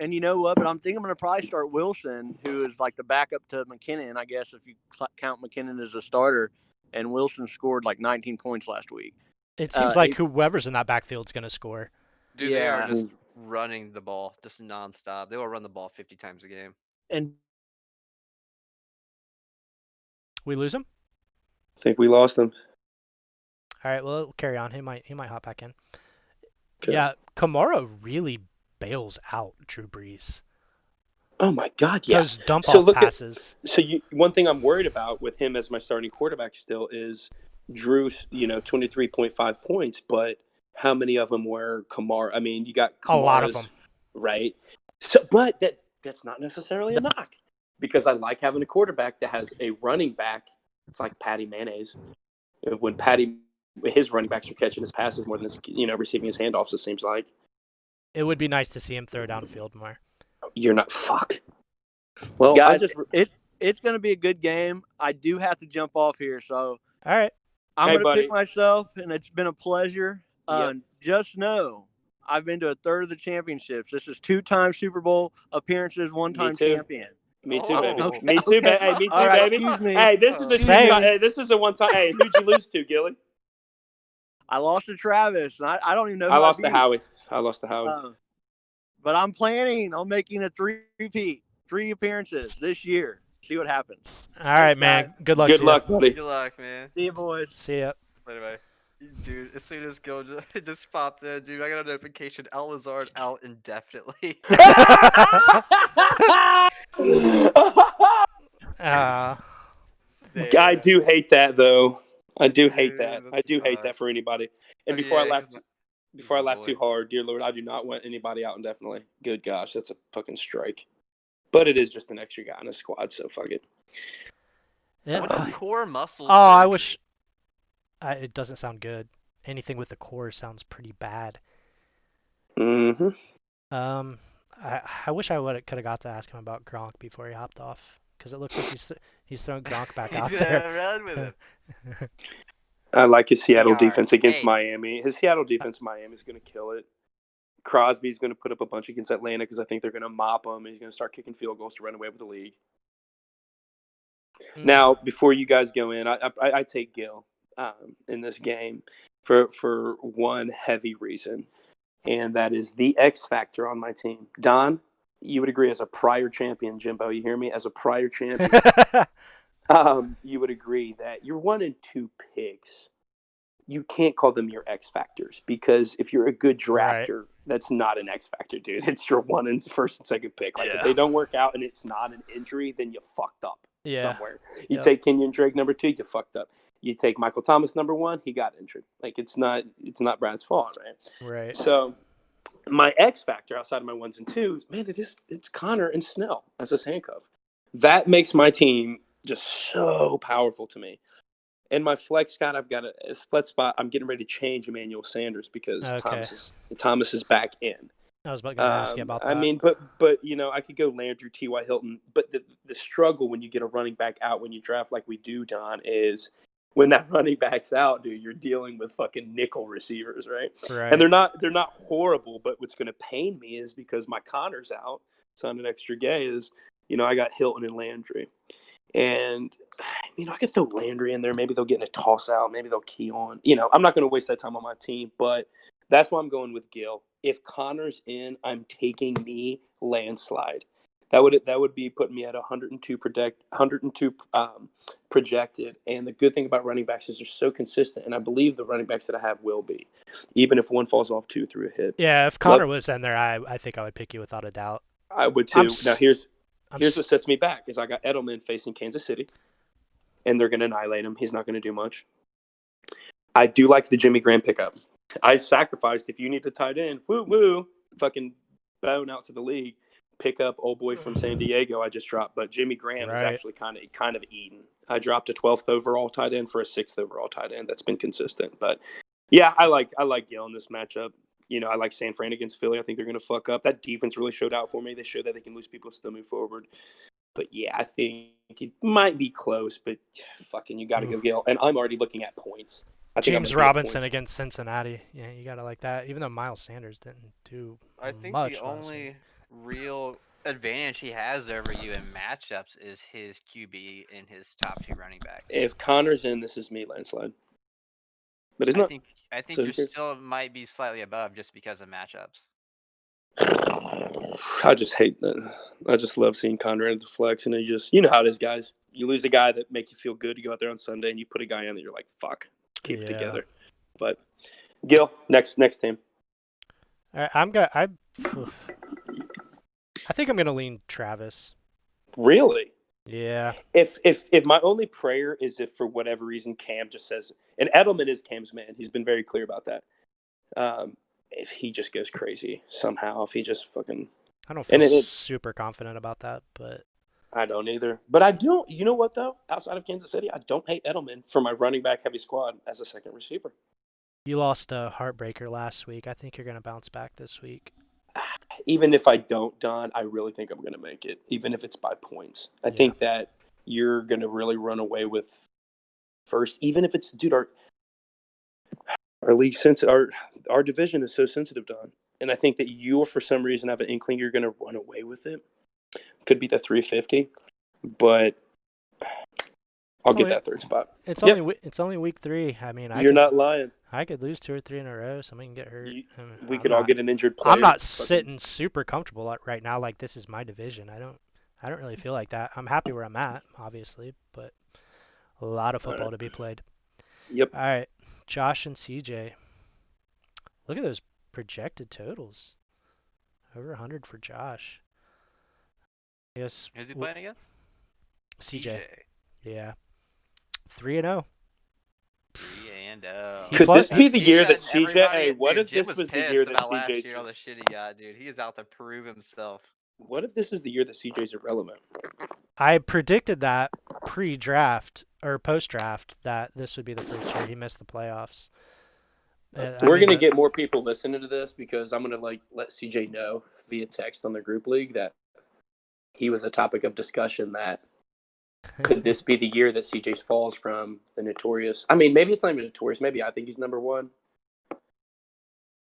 and you know what? But I'm thinking I'm going to probably start Wilson, who is like the backup to McKinnon, I guess, if you count McKinnon as a starter. And Wilson scored like 19 points last week. It seems like whoever's in that backfield's gonna score. Dude, they are Yeah. just running the ball, just nonstop. They will run the ball 50 times a game. And We lose him. I think we lost him. All right, well, carry on. He might hop back in. Okay. Yeah, Kamara really bails out Drew Brees. Oh my God! Yeah. Those dump So off look at- passes. One thing I'm worried about with him as my starting quarterback still is Drew's, 23.5 points, but how many of them were Kamara? I mean, you got A lot of Kamara's, them. right? So, but that's not necessarily a knock, because I like having a quarterback that has a running back. It's like Patty Mayonnaise. When Patty his running backs are catching his passes more than his, receiving his handoffs. It seems like It would be nice to see him throw downfield more. you're not fuck. Well, guys, it's going to be a good game. I do have to jump off here, so All right. I'm Hey, going to buddy. pick myself, and it's been a pleasure. Yep. Just know I've been to a third of the championships. This is 2-time Super Bowl appearances, 1-time too. champion. Me too, Oh, baby. okay, Me too, okay. Hey, me too, All right, baby. excuse me. Hey, this is a Same. two-time. Hey, this is a one-time. Hey, who'd you lose to, Gilly? I lost to Travis, and I don't even know who I lost to beat. Howie. I lost to Howie. But I'm planning on making a 3 appearances this year. See what happens. All right, Thanks, man. guys. Good luck Good to luck, buddy. Good luck, man. See you, boys. See ya. Later, bye. Dude, as soon as Gil just popped in, dude, I got a notification. El Lazard out indefinitely. Uh, I do hate that, though. I do hate Dude, that. I that's do hate sucks. that for anybody. And Oh, before I yeah, laugh, he's before I a laugh boy. too hard, dear Lord, I do not want anybody out indefinitely. Good gosh, that's a fucking strike. But it is just an extra guy in a squad, so fuck it. yeah. What is core muscle? Oh, I surgery? wish. It doesn't sound good. Anything with the core sounds pretty bad. Mm-hmm. I wish I could have got to ask him about Gronk before he hopped off, because it looks like he's throwing Gronk back out He's there. gonna run with him. I like his Seattle are. defense against Hey. Miami. His Seattle defense, Miami is going to kill it. Crosby's going to put up a bunch against Atlanta because I think they're going to mop him, and he's going to start kicking field goals to run away with the league. Now, before you guys go in, I take Gil in this game for one heavy reason, and that is the X factor on my team. Don, you would agree as a prior champion, Jimbo, you hear me? As a prior champion, you would agree that your 1 and 2 picks, you can't call them your X factors, because if you're a good drafter, that's not an X factor, dude. It's your first and second pick. Like if they don't work out and it's not an injury, then you fucked up somewhere. You take Kenyon Drake number 2, you fucked up. You take Michael Thomas number 1, he got injured. Like it's not Brad's fault, right? Right. So my X factor outside of my 1s and 2s, man, it's Connor and Snell as a handcuff. That makes my team just so powerful to me. And my flex spot, I've got a split spot. I'm getting ready to change Emmanuel Sanders because Thomas is back in. I was going to ask you about that. I mean, but I could go Landry, T.Y. Hilton. But the struggle when you get a running back out when you draft like we do, Don, is when that running back's out, dude, you're dealing with fucking nickel receivers, right? Right. And they're not horrible, but what's going to pain me is because my Connor's out, sounding extra gay, is I got Hilton and Landry. And, I could throw Landry in there. Maybe they'll get in a toss out. Maybe they'll key on. I'm not going to waste that time on my team, but that's why I'm going with Gil. If Connor's in, I'm taking the landslide. That would be putting me at 102 projected. And the good thing about running backs is they're so consistent, and I believe the running backs that I have will be, even if one falls off 2 through a hit. Yeah, if Connor was in there, I think I would pick you without a doubt. I would too. Now here's what sets me back is I got Edelman facing Kansas City, and they're going to annihilate him. He's not going to do much. I do like the Jimmy Graham pickup. I sacrificed, if you need a tight end, woo, fucking bone out to the league, pick up old boy from San Diego I just dropped. But Jimmy Graham is actually kind of eaten. I dropped a 12th overall tight end for a 6th overall tight end. That's been consistent. But, yeah, I like Gil in this matchup. I like San Fran against Philly. I think they're going to fuck up. That defense really showed out for me. They showed that they can lose people and still move forward. But, yeah, I think it might be close, but fucking you got to go Gil. And I'm already looking at points. James Robinson against Cincinnati. Yeah, you got to like that. Even though Miles Sanders didn't do much. I think the only real advantage he has over you in matchups is his QB and his top 2 running backs. If Connor's in, this is me landslide. But it's not. I think you still might be slightly above just because of matchups. I just hate that. I just love seeing Connor in the flex, and you know how it is, guys. You lose a guy that make you feel good to go out there on Sunday, and you put a guy in that you're like, fuck, keep it together. But Gil, next team. All right, I think I'm gonna lean Travis. Really? Yeah. If my only prayer is if for whatever reason Cam just says, and Edelman is Cam's man, he's been very clear about that. If he just goes crazy somehow, if he just fucking, I don't feel super confident about that, but I don't either. But I don't. You know what though? Outside of Kansas City, I don't hate Edelman for my running back heavy squad as a second receiver. You lost a heartbreaker last week. I think you're going to bounce back this week. Even if I don't, Don, I really think I'm going to make it, even if it's by points. I think that you're going to really run away with first, even if it's, dude, our league, our division is so sensitive, Don. And I think that you, for some reason, have an inkling you're going to run away with it. Could be the 350, but I'll get that third spot. It's only week 3. I mean, you're not lying. I could lose 2 or 3 in a row. Somebody can get hurt. We could all get an injured player. I'm not sitting super comfortable right now. Like this is my division. I don't really feel like that. I'm happy where I'm at, obviously, but a lot of football to be played. Yep. All right, Josh and CJ. Look at those projected totals. Over 100 for Josh. I guess. Who's he playing against? CJ. Yeah. 3-0. 3-0. Could this be the year that CJ? Hey, what if this was the year that CJ? Last year, all the shit he got, dude. He is out to prove himself. What if this is the year that CJ's irrelevant? I predicted that pre-draft or post-draft that this would be the first year he missed the playoffs. We're gonna get more people listening to this because I'm gonna let CJ know via text on the group league that he was a topic of discussion. That could this be the year that CJ falls from the notorious? I mean, maybe it's not even notorious. Maybe I think he's number one.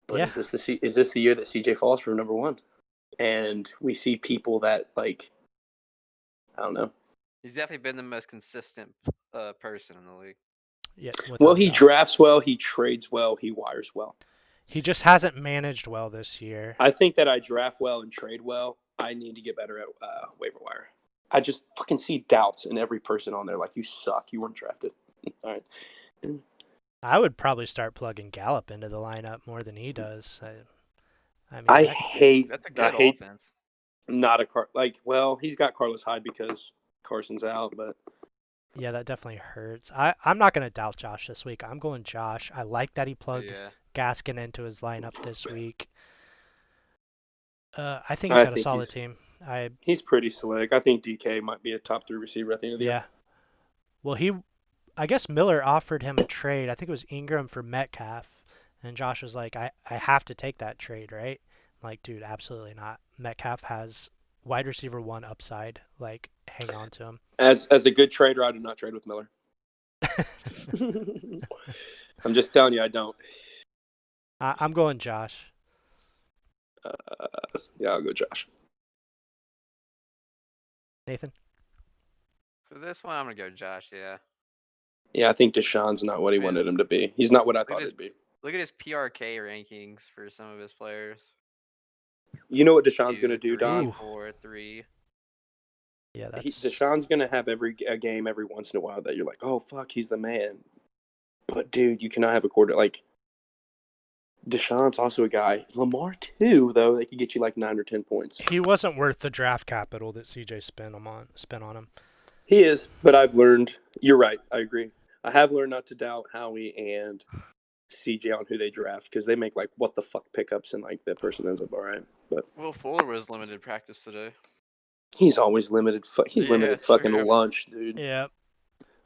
But is this the year that CJ falls from number one? And we see people that I don't know. He's definitely been the most consistent person in the league. Yeah. Well, he drafts well, he trades well, he wires well. He just hasn't managed well this year. I think that I draft well and trade well. I need to get better at waiver wire. I just fucking see doubts in every person on there. Like, you suck. You weren't drafted. All right. I would probably start plugging Gallup into the lineup more than he does. I hate. That's a good offense. Not a well, he's got Carlos Hyde because Carson's out, but yeah, that definitely hurts. I'm not gonna doubt Josh this week. I'm going Josh. I like that he plugged Gaskin into his lineup this week. I think he's got a solid team. He's pretty slick. I think DK might be a top 3 receiver at the end of the year. Well, I guess Miller offered him a trade. I think it was Ingram for Metcalf, and Josh was like, I have to take that trade, right? I'm like, dude, absolutely not. Metcalf has wide receiver 1 upside. Like, hang on to him. As a good trader, I do not trade with Miller. I'm just telling you, I don't. I'm going Josh. Yeah, I'll go Josh. Nathan? For this one, I'm going to go Josh, yeah. Yeah, I think Deshaun's not what he wanted him to be. He's not what I thought he'd be. Look at his PRK rankings for some of his players. You know what Deshaun's going to do, 3, Don? 4, 3. Yeah, Deshaun's going to have a game every once in a while that you're like, oh, fuck, he's the man. But, dude, you cannot have a quarter. Like, Deshaun's also a guy. Lamar, too, though. They could get you like 9 or 10 points. He wasn't worth the draft capital that CJ spent on him. He is, but I've learned. You're right. I agree. I have learned not to doubt Howie and CJ on who they draft because they make like what the fuck pickups and like that person ends up all right. But Will Fuller was limited practice today. He's always limited. He's limited fucking lunch, dude. Yeah.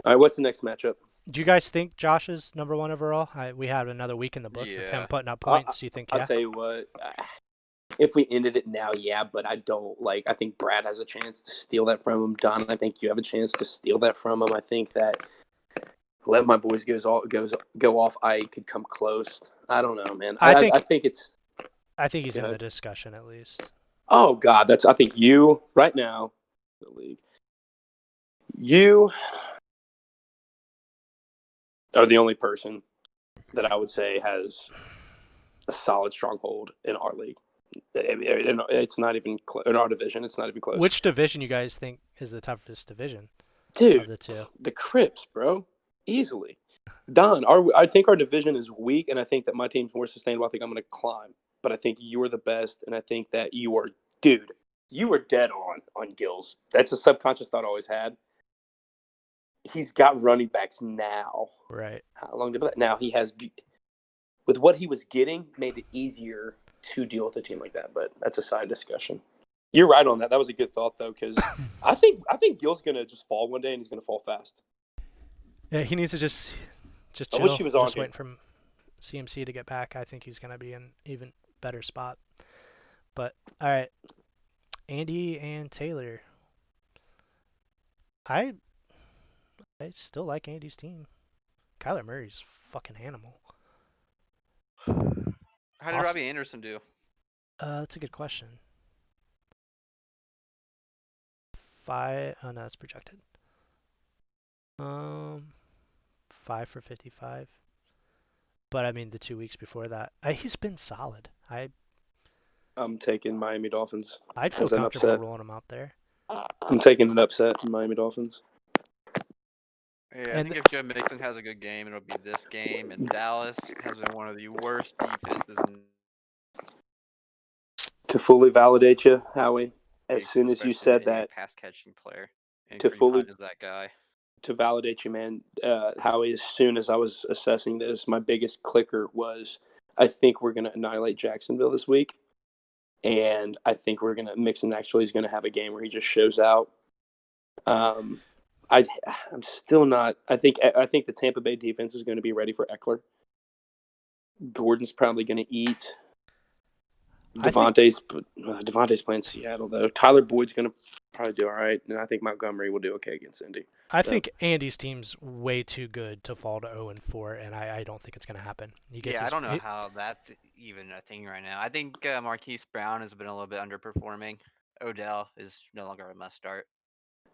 All right, what's the next matchup? Do you guys think Josh is number 1 overall? We had another week in the books of him putting up points. Do you think? I'll tell you what. If we ended it now, yeah, but I don't like. I think Brad has a chance to steal that from him. Don, I think you have a chance to steal that from him. I think that let my boys go off. I could come close. I don't know, man. I think he's in the discussion at least. Oh God, I think you right now, the league. You are the only person that I would say has a solid stronghold in our league. It's not even in our division. It's not even close. Which division you guys think is the toughest division? Dude, of the 2? The Crips, bro, easily. Don, I think our division is weak, and I think that my team's more sustainable. I think I'm going to climb, but I think you are the best, and I think that you are, dude. You were dead on Gills. That's a subconscious thought I always had. He's got running backs now. Right. How long did that? Now he has, with what he was getting, made it easier to deal with a team like that, but that's a side discussion. You're right on that. That was a good thought though, because I think Gil's gonna just fall one day and he's gonna fall fast. Yeah, he needs to just I wish chill. he was We're on just here. waiting for CMC to get back. I think he's gonna be in even better spot. But all right, Andy and Taylor. I still like Andy's team. Kyler Murray's fucking animal. How did Robbie Anderson do? That's a good question. Oh no, that's projected. 5 for 55. But I mean, the 2 weeks before that, he's been solid. I'm taking Miami Dolphins. I'd feel As an comfortable upset. rolling him out there. I'm taking an upset in Miami Dolphins. Yeah, I And think if Joe Mixon has a good game, it'll be this game. And Dallas has been one of the worst defenses in To fully validate you, Howie, as league, soon as you especially said getting a that, pass catching player. And to Kareem fully Hunt is that guy. to validate you, man, Howie, as soon as I was assessing this, my biggest clicker was I think we're going to annihilate Jacksonville this week. And I think Mixon actually is going to have a game where he just shows out. I'm still not. I think the Tampa Bay defense is going to be ready for Eckler. Gordon's probably going to eat. Devontae's playing Seattle though. Tyler Boyd's going to probably do all right, and I think Montgomery will do okay against Indy. I think Andy's team's way too good to fall to 0-4, and I don't think it's going to happen. I don't know how that's even a thing right now. I think Marquise Brown has been a little bit underperforming. Odell is no longer a must start.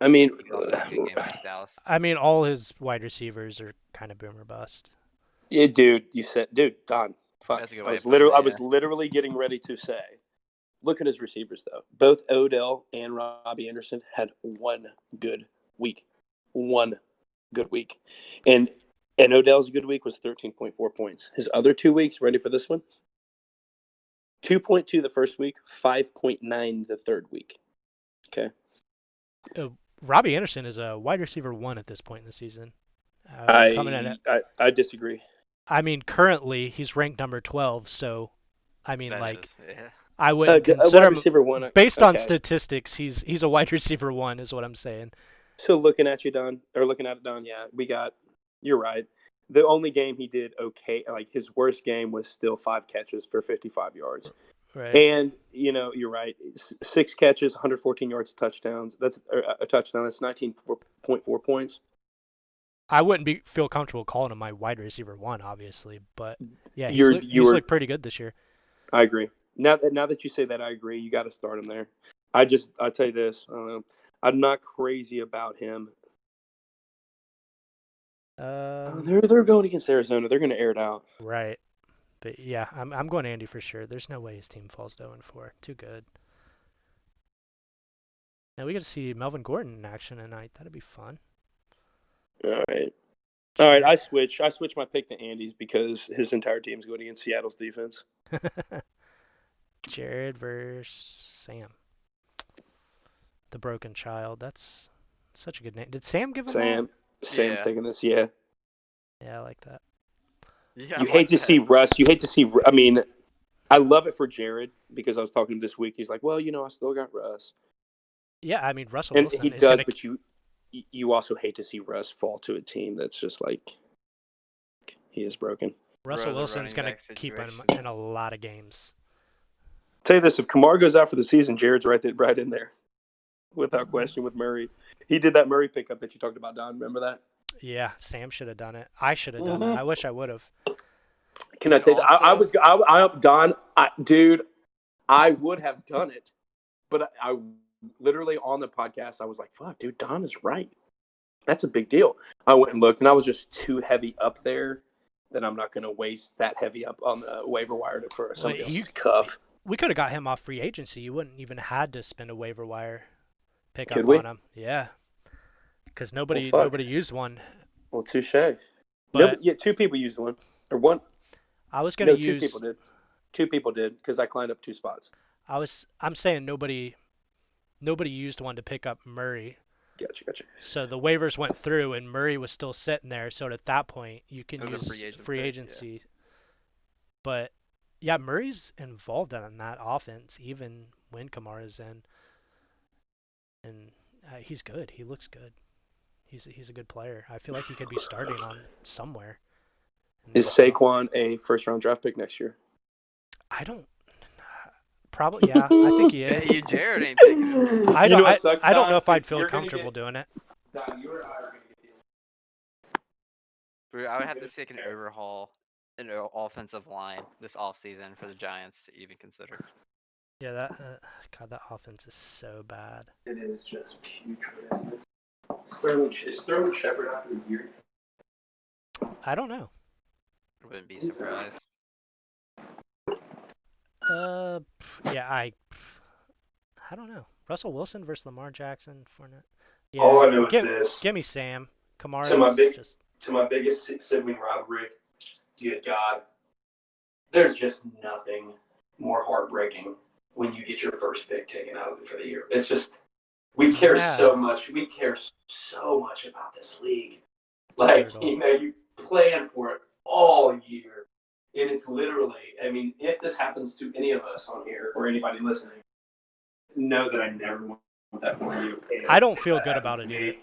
I mean, He also had a good game against Dallas. I mean, all his wide receivers are kind of boom or bust. yeah, dude, Don. Fuck. That's a good I way was of putting it, I was literally getting ready to say, look at his receivers though. Both Odell and Robbie Anderson had one good week. One good week. And Odell's good week was 13.4 points. His other 2 weeks, ready for this one? 2.2 the first week, 5.9 the third week. Okay. Robbie Anderson is a wide receiver 1 at this point in the season. I disagree. I mean, currently he's ranked number 12, so I mean, yeah. I wouldn't consider wide him receiver 1. based on statistics. He's a wide receiver 1, is what I'm saying. So looking at it, Don, yeah, you're right. The only game he did okay, like his worst game was still 5 catches for 55 yards. Right. And, you're right. 6 catches, 114 yards, touchdowns. That's a touchdown. That's 19.4 points. I wouldn't feel comfortable calling him my wide receiver 1, obviously, but yeah, he's looked pretty good this year. I agree. Now that you say that, I agree. You got to start him there. I'll tell you this. I don't know. I'm not crazy about him. They're going against Arizona. They're going to air it out. Right. But yeah, I'm going Andy for sure. There's no way his team falls to 0-4. Too good. Now we get to see Melvin Gordon in action tonight. That'd be fun. All right. I switch my pick to Andy's because his entire team's going against Seattle's defense. Jared versus Sam. The broken child. That's such a good name. Did Sam give him Sam's taking this, yeah. Yeah, I like that. Yeah, you hate to see Russ. I mean, I love it for Jared because I was talking to him this week. He's like, well, I still got Russ. Yeah, I mean, Russell and Wilson he is does, but you also hate to see Russ fall to a team that's just like he is broken. Russell Wilson's going to keep him in a lot of games. I'll tell you this, if Kamar goes out for the season, Jared's right in there without question with Murray. He did that Murray pickup that you talked about, Don. Remember that? Yeah, Sam should have done it. I should have done it. I wish I would have. Can I tell you, Don, dude, I would have done it, but I literally on the podcast, I was like, fuck, dude, Don is right. That's a big deal. I went and looked, and I was just too heavy up there that I'm not going to waste that heavy up on the waiver wire for somebody else's cuff. We could have got him off free agency. You wouldn't even had to spend a waiver wire pickup on him. Yeah. Because nobody used one. Well, touche. But 2 people used one. Or one. I was going to use... 2 people did. 2 people did because I climbed up 2 spots. I'm saying nobody used one to pick up Murray. Gotcha. So the waivers went through and Murray was still sitting there. So at that point, you can use free agency. Yeah. But yeah, Murray's involved in that offense even when Kamara's in. and he's good. He looks good. He's a good player. I feel like he could be starting on somewhere. Is Saquon a first-round draft pick next year? I don't. Probably, yeah. I think he Yeah, is. you Jared ain't picking him. I You know don't. what sucks, I don't Don? know if I'd Is feel you're gonna comfortable get- doing it. Don, you or I are going to get the Bro, I would have to see like an overhaul in the offensive line this offseason for the Giants to even consider. Yeah, God, that offense is so bad. It is just putrid. Is Sterling Shepard after the year? I don't know. I wouldn't be surprised. Yeah, I don't know. Russell Wilson versus Lamar Jackson, Fournette. Yeah, All I know is this. Give me Sam. To my Kamara's just. To my biggest sibling rivalry, dear God, there's just nothing more heartbreaking when you get your first pick taken out of it for the year. It's just we care so much. We care so much about this league. Like, brutal. you know, you plan for it all year. And it's literally, I mean, if this happens to any of us on here or anybody listening, know that I never want that for you. And I don't feel that good happens about to it me, either,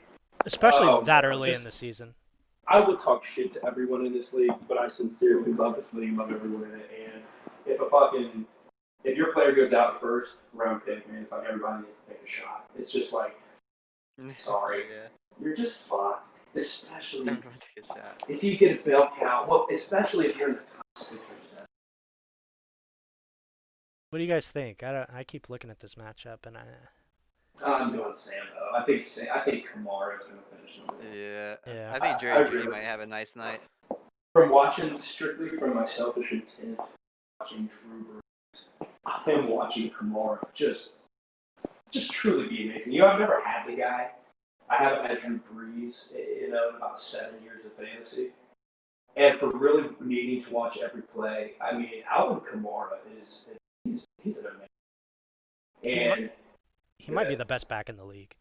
especially Oh, that no, early in just- the season. I would talk shit to everyone in this league, but I sincerely love this league, love everyone in it. And if your player goes out first round pick, man, it's like everybody needs to take a shot. It's just like, sorry, Yeah. you're just fucked. Especially Everyone take a shot. if you get a bell count. Well, especially if you're in the top 6 or 7. What do you guys think? I keep looking at this matchup, and I'm doing Sam though. I think Kamara's gonna finish him. Yeah. Yeah. I think I Jerry agree Judy with might you. have a nice night. From watching strictly from my selfish intent, watching Drew Brees, I am watching Kamara just truly be amazing. You know, I've never had the guy. I haven't had Drew Brees, in about 7 years of fantasy. And for really needing to watch every play, I mean, Alvin Kamara he's an amazing. And he might be the best back in the league.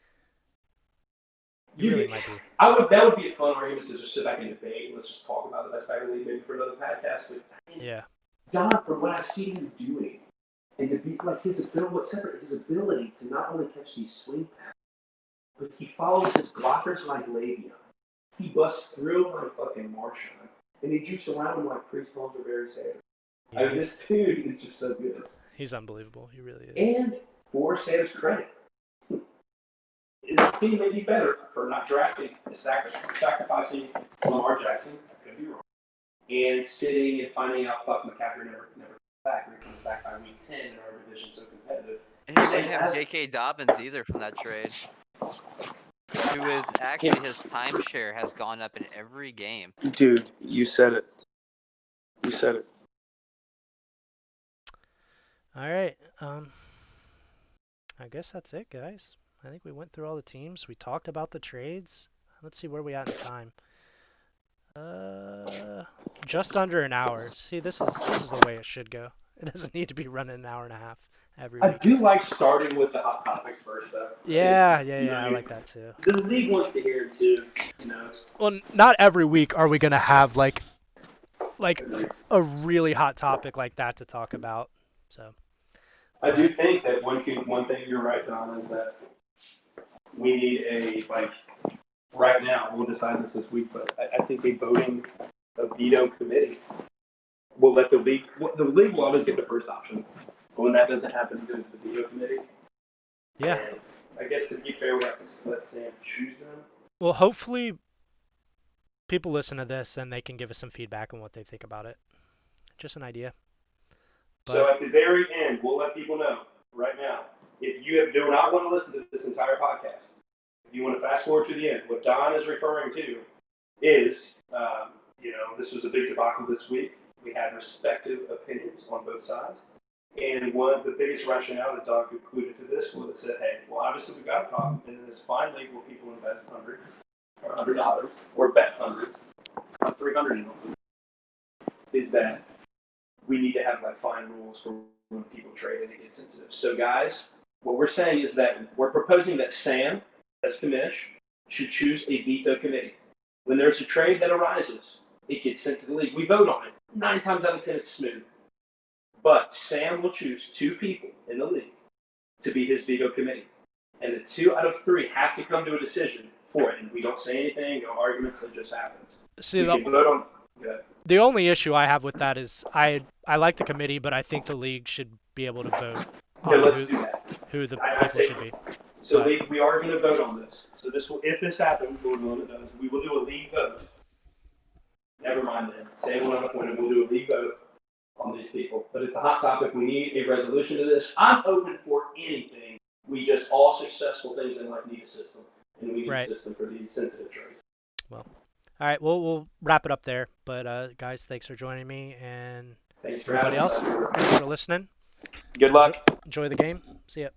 He You really get- might be. that would be a fun argument to just sit back and debate. Let's just talk about the best back in the league maybe for another podcast. But Yeah. Don, from what I've seen him doing, and to be like his ability to not only catch these swing passes, but he follows his blockers like Le'Veon. He busts through like fucking Marshawn, and he jukes around him like Priest Holmes or Barry Sanders. Yeah, I mean, this dude is just so good. he's unbelievable. He really is. And for Sanders' credit, his team may be better for not drafting, sacrificing Lamar Jackson. I could be wrong. And sitting and finding out fuck McCaffrey never comes back. Or he comes back by week 10 in our division so competitive. And he didn't have J.K. Dobbins either from that trade. Who is actually his timeshare has gone up in every game. Dude, you said it. You said it. All right. I guess that's it, guys. I think we went through all the teams. We talked about the trades. Let's see where we at in time. Just under an hour. See, this is the way it should go. It doesn't need to be running an hour and a half every I week. do like starting with the hot topics first, though. Yeah, I I like that too. The league wants to hear it too. You know. Well, not every week are we gonna have like a really hot topic like that to talk about. So. I do think that one thing you're right, Don, is that we need right now, we'll decide this week, but I think a veto committee will let the league will always get the first option. But when that doesn't happen, it goes to the veto committee. Yeah. And I guess to be fair, we have to let Sam choose them. Well, hopefully people listen to this and they can give us some feedback on what they think about it. Just an idea. So at the very end, we'll let people know right now. If you do not want to listen to this entire podcast, if you want to fast forward to the end, what Don is referring to is, this was a big debacle this week. We had respective opinions on both sides. And one of the biggest rationale that Don concluded to this was that said, hey, well, obviously we've got a problem, and in this fine league where people invest $100 or bet $100, $300 is that we need to have fine rules for when people trade and it gets sensitive. So guys, what we're saying is that we're proposing that Sam, as commish, should choose a veto committee. When there's a trade that arises, it gets sent to the league. We vote on it. 9 times out of 10, it's smooth. But Sam will choose 2 people in the league to be his veto committee. and the 2 out of 3 have to come to a decision for it. And we don't say anything, no arguments, it just happens. See, We can vote on. Good. the only issue I have with that is I like the committee, but I think the league should be able to vote Okay, on let's do that. who the I people say- should be. So But- we are going to vote on this. So this will, if this happens, Lord willing it does, we will do a league vote. Never mind then. Say one unappointed, we'll do a league vote on these people. But it's a hot topic. We need a resolution to this. I'm open for anything. We just, all successful things in life need a system. And we need Right. a system for these sensitive trades. All right, we'll wrap it up there. But guys, thanks for joining me, and Thanks for everybody having else, us. thanks for listening. Good luck. Enjoy the game. See ya.